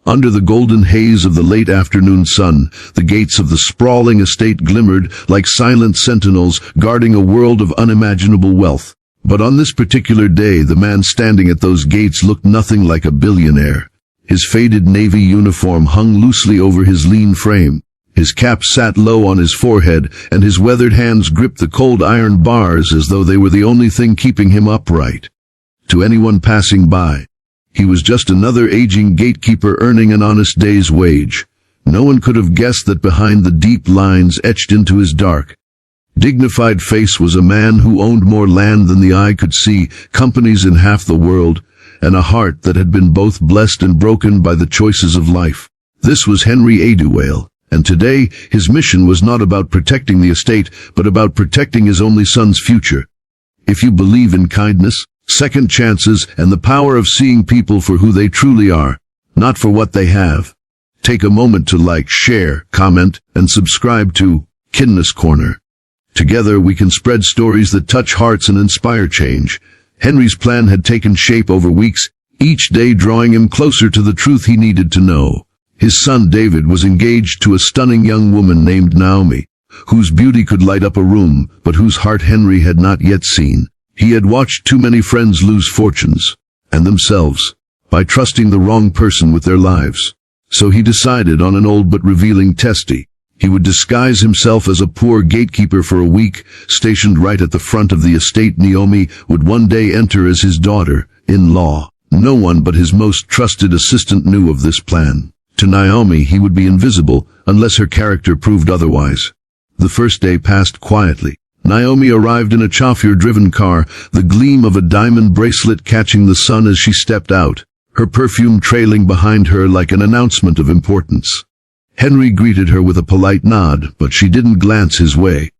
Under the golden haze of the late afternoon sun, the gates of the sprawling estate glimmered like silent sentinels guarding a world of unimaginable wealth. But on this particular day, the man standing at those gates looked nothing like a billionaire. His faded navy uniform hung loosely over his lean frame. His cap sat low on his forehead, and his weathered hands gripped the cold iron bars as though they were the only thing keeping him upright. To anyone passing by, he was just another aging gatekeeper earning an honest day's wage. No one could have guessed that behind the deep lines etched into his dark, dignified face was a man who owned more land than the eye could see, companies in half the world, and a heart that had been both blessed and broken by the choices of life. This was Henry Adewale, and today his mission was not about protecting the estate, but about protecting his only son's future. If you believe in kindness, second chances, and the power of seeing people for who they truly are, not for what they have, take a moment to like, share, comment, and subscribe to Kindness Corner. Together we can spread stories that touch hearts and inspire change. Henry's plan had taken shape over weeks, each day drawing him closer to the truth he needed to know. His son David was engaged to a stunning young woman named Naomi, whose beauty could light up a room, but whose heart Henry had not yet seen. He had watched too many friends lose fortunes, and themselves, by trusting the wrong person with their lives. So he decided on an old but revealing testy. He would disguise himself as a poor gatekeeper for a week, stationed right at the front of the estate. Naomi would one day enter as his daughter-in-law. No one but his most trusted assistant knew of this plan. To Naomi he would be invisible, unless her character proved otherwise. The first day passed quietly. Naomi arrived in a chauffeur-driven car, the gleam of a diamond bracelet catching the sun as she stepped out, her perfume trailing behind her like an announcement of importance. Henry greeted her with a polite nod, but she didn't glance his way.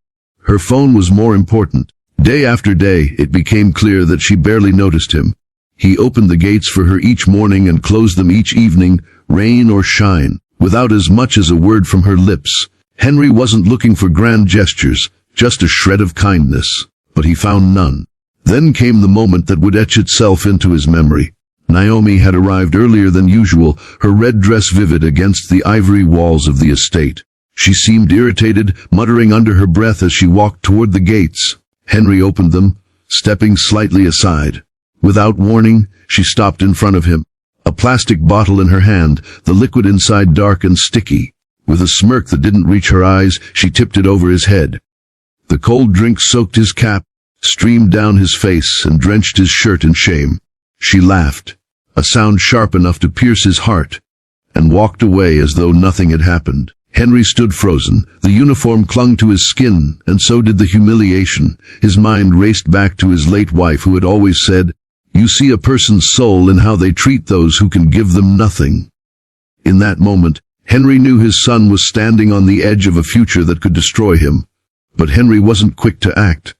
Her phone was more important. Day after day, it became clear that she barely noticed him. He opened the gates for her each morning and closed them each evening, rain or shine, without as much as a word from her lips. Henry wasn't looking for grand gestures, just a shred of kindness, but he found none. Then came the moment that would etch itself into his memory. Naomi had arrived earlier than usual, her red dress vivid against the ivory walls of the estate. She seemed irritated, muttering under her breath as she walked toward the gates. Henry opened them, stepping slightly aside. Without warning, she stopped in front of him, a plastic bottle in her hand, the liquid inside dark and sticky. With a smirk that didn't reach her eyes, she tipped it over his head. The cold drink soaked his cap, streamed down his face, and drenched his shirt in shame. She laughed, a sound sharp enough to pierce his heart, and walked away as though nothing had happened. Henry stood frozen. The uniform clung to his skin, and so did the humiliation. His mind raced back to his late wife, who had always said, "You see a person's soul in how they treat those who can give them nothing." In that moment, Henry knew his son was standing on the edge of a future that could destroy him. But Henry wasn't quick to act.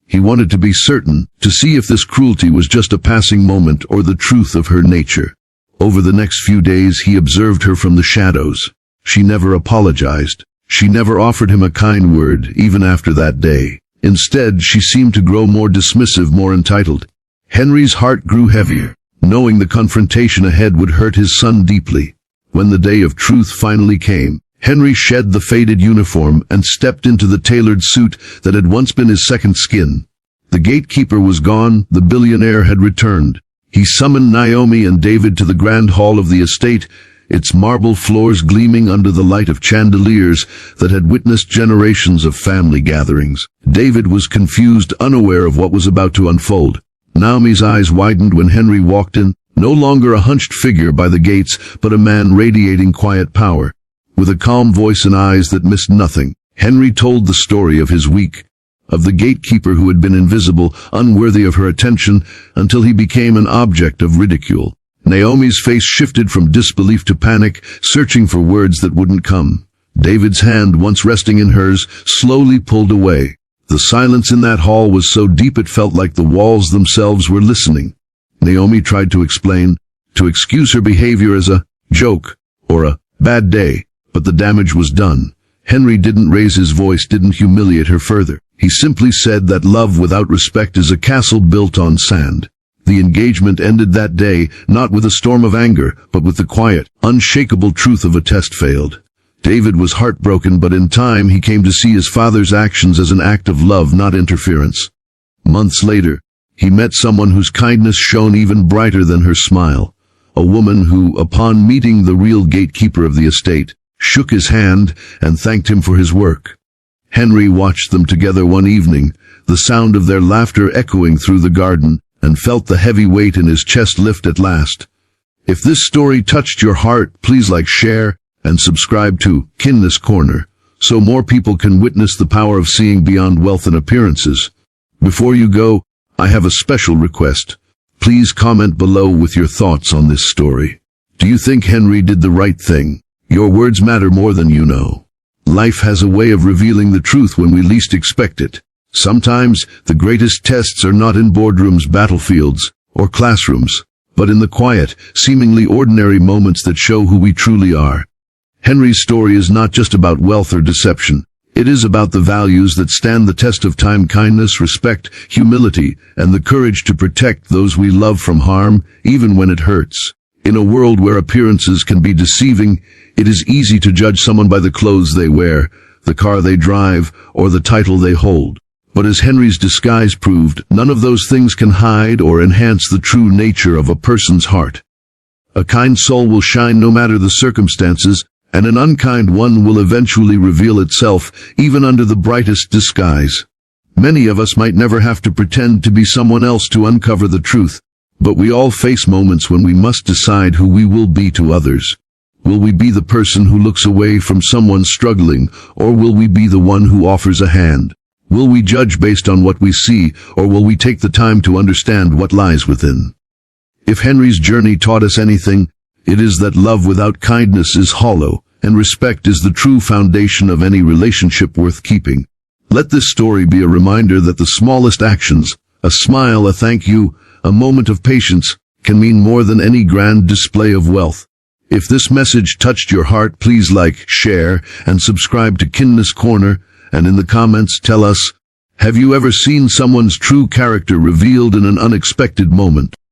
He wanted to be certain, to see if this cruelty was just a passing moment or the truth of her nature. Over the next few days he observed her from the shadows. She never apologized. She never offered him a kind word, even after that day. Instead, she seemed to grow more dismissive, more entitled. Henry's heart grew heavier, knowing the confrontation ahead would hurt his son deeply. When the day of truth finally came, Henry shed the faded uniform and stepped into the tailored suit that had once been his second skin. The gatekeeper was gone, the billionaire had returned. He summoned Naomi and David to the grand hall of the estate, its marble floors gleaming under the light of chandeliers that had witnessed generations of family gatherings. David was confused, unaware of what was about to unfold. Naomi's eyes widened when Henry walked in, no longer a hunched figure by the gates, but a man radiating quiet power. With a calm voice and eyes that missed nothing, Henry told the story of his week, of the gatekeeper who had been invisible, unworthy of her attention, until he became an object of ridicule. Naomi's face shifted from disbelief to panic, searching for words that wouldn't come. David's hand, once resting in hers, slowly pulled away. The silence in that hall was so deep it felt like the walls themselves were listening. Naomi tried to explain, to excuse her behavior as a joke or a bad day, but the damage was done. Henry didn't raise his voice, didn't humiliate her further. He simply said that love without respect is a castle built on sand. The engagement ended that day, not with a storm of anger, but with the quiet, unshakable truth of a test failed. David was heartbroken, but in time he came to see his father's actions as an act of love, not interference. Months later, he met someone whose kindness shone even brighter than her smile. A woman who, upon meeting the real gatekeeper of the estate, shook his hand and thanked him for his work. Henry watched them together one evening, the sound of their laughter echoing through the garden, and felt the heavy weight in his chest lift at last. If this story touched your heart, please like, share, and subscribe to Kindness Corner, so more people can witness the power of seeing beyond wealth and appearances. Before you go, I have a special request. Please comment below with your thoughts on this story. Do you think Henry did the right thing? Your words matter more than you know. Life has a way of revealing the truth when we least expect it. Sometimes, the greatest tests are not in boardrooms, battlefields, or classrooms, but in the quiet, seemingly ordinary moments that show who we truly are. Henry's story is not just about wealth or deception. It is about the values that stand the test of time: kindness, respect, humility, and the courage to protect those we love from harm, even when it hurts. In a world where appearances can be deceiving, it is easy to judge someone by the clothes they wear, the car they drive, or the title they hold. But as Henry's disguise proved, none of those things can hide or enhance the true nature of a person's heart. A kind soul will shine no matter the circumstances, and an unkind one will eventually reveal itself, even under the brightest disguise. Many of us might never have to pretend to be someone else to uncover the truth, but we all face moments when we must decide who we will be to others. Will we be the person who looks away from someone struggling, or will we be the one who offers a hand? Will we judge based on what we see, or will we take the time to understand what lies within? If Henry's journey taught us anything, it is that love without kindness is hollow, and respect is the true foundation of any relationship worth keeping. Let this story be a reminder that the smallest actions, a smile, a thank you, a moment of patience, can mean more than any grand display of wealth. If this message touched your heart, please like, share, and subscribe to Kindness Corner, and in the comments tell us, have you ever seen someone's true character revealed in an unexpected moment?